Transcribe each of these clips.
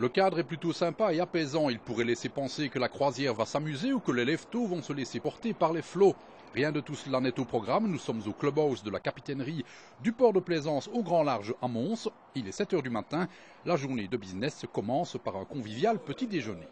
Le cadre est plutôt sympa et apaisant. Il pourrait laisser penser que la croisière va s'amuser ou que les lève-tôt vont se laisser porter par les flots. Rien de tout cela n'est au programme. Nous sommes au clubhouse de la capitainerie du port de plaisance au grand large à Mons. Il est 7 h du matin. La journée de business commence par un convivial petit déjeuner.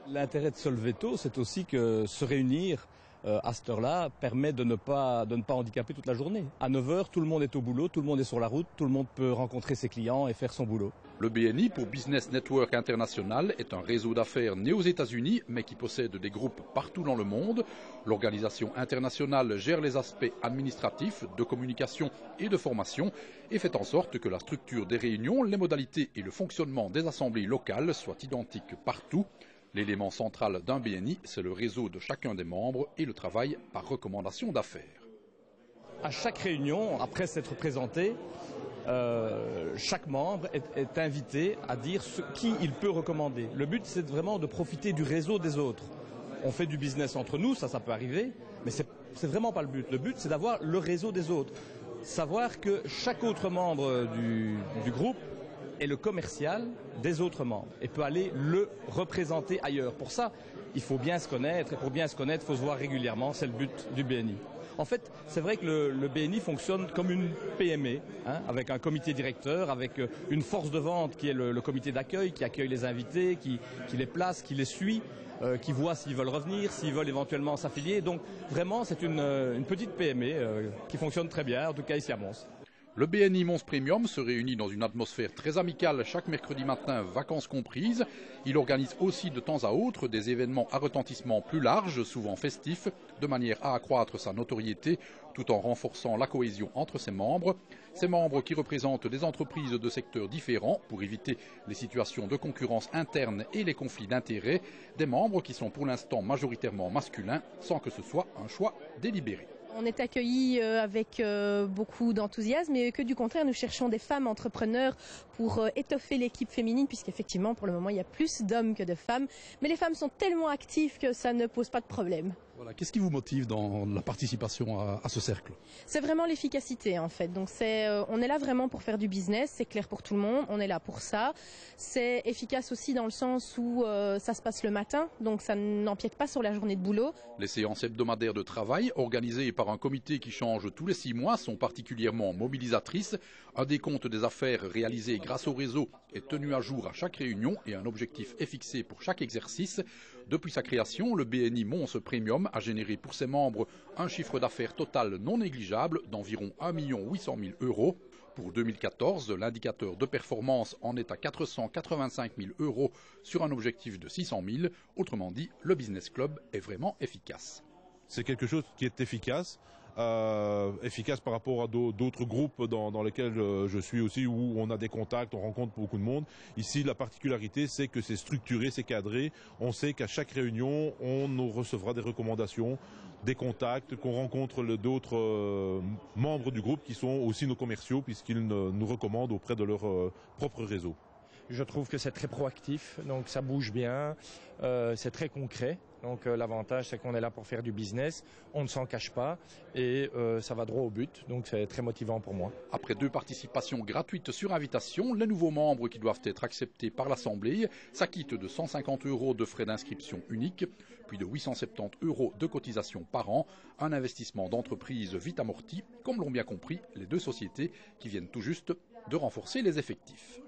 L'intérêt de se lever tôt, c'est aussi que se réunir à cette heure-là permet de ne pas handicaper toute la journée. À 9 h, tout le monde est au boulot, tout le monde est sur la route, tout le monde peut rencontrer ses clients et faire son boulot. Le BNI, pour Business Network International, est un réseau d'affaires né aux États-Unis, mais qui possède des groupes partout dans le monde. L'organisation internationale gère les aspects administratifs, de communication et de formation et fait en sorte que la structure des réunions, les modalités et le fonctionnement des assemblées locales soient identiques partout. L'élément central d'un BNI, c'est le réseau de chacun des membres et le travail par recommandation d'affaires. À chaque réunion, après s'être présenté, chaque membre est invité à dire qui il peut recommander. Le but, c'est vraiment de profiter du réseau des autres. On fait du business entre nous, ça peut arriver, mais c'est vraiment pas le but. Le but, c'est d'avoir le réseau des autres. Savoir que chaque autre membre du groupe est le commercial des autres membres et peut aller le représenter ailleurs. Pour ça, il faut bien se connaître et pour bien se connaître, il faut se voir régulièrement. C'est le but du BNI. En fait, c'est vrai que le BNI fonctionne comme une PME, avec un comité directeur, avec une force de vente qui est le comité d'accueil, qui accueille les invités, qui les place, qui les suit, qui voit s'ils veulent revenir, s'ils veulent éventuellement s'affilier. Donc vraiment, c'est une petite PME qui fonctionne très bien, en tout cas ici à Mons. Le BNI Mons Premium se réunit dans une atmosphère très amicale chaque mercredi matin, vacances comprises. Il organise aussi de temps à autre des événements à retentissement plus large, souvent festifs, de manière à accroître sa notoriété tout en renforçant la cohésion entre ses membres. Ces membres qui représentent des entreprises de secteurs différents pour éviter les situations de concurrence interne et les conflits d'intérêts. Des membres qui sont pour l'instant majoritairement masculins sans que ce soit un choix délibéré. On est accueillis avec beaucoup d'enthousiasme et que du contraire, nous cherchons des femmes entrepreneurs pour étoffer l'équipe féminine puisqu'effectivement, pour le moment, il y a plus d'hommes que de femmes. Mais les femmes sont tellement actives que ça ne pose pas de problème. Voilà. Qu'est-ce qui vous motive dans la participation à ce cercle? C'est vraiment l'efficacité en fait. Donc on est là vraiment pour faire du business, c'est clair pour tout le monde, on est là pour ça. C'est efficace aussi dans le sens où ça se passe le matin, donc ça n'empiète pas sur la journée de boulot. Les séances hebdomadaires de travail, organisées par un comité qui change tous les 6 mois, sont particulièrement mobilisatrices. Un décompte des affaires réalisées grâce au réseau est tenu à jour à chaque réunion et un objectif est fixé pour chaque exercice. Depuis sa création, le BNI Mons Premium a généré pour ses membres un chiffre d'affaires total non négligeable d'environ 1 800 000 €. Pour 2014, l'indicateur de performance en est à 485 000 € sur un objectif de 600 000. Autrement dit, le Business Club est vraiment efficace. C'est quelque chose qui est efficace. Efficace par rapport à d'autres groupes dans lesquels je suis aussi, où on a des contacts, on rencontre beaucoup de monde. Ici, la particularité, c'est que c'est structuré, c'est cadré. On sait qu'à chaque réunion, on nous recevra des recommandations, des contacts, qu'on rencontre d'autres membres du groupe qui sont aussi nos commerciaux, puisqu'ils nous recommandent auprès de leur propre réseau. Je trouve que c'est très proactif, donc ça bouge bien, c'est très concret. Donc l'avantage, c'est qu'on est là pour faire du business, on ne s'en cache pas et ça va droit au but, donc c'est très motivant pour moi. Après 2 participations gratuites sur invitation, les nouveaux membres qui doivent être acceptés par l'Assemblée s'acquittent de 150 € de frais d'inscription unique, puis de 870 € de cotisation par an, un investissement d'entreprise vite amorti, comme l'ont bien compris les 2 sociétés qui viennent tout juste de renforcer les effectifs.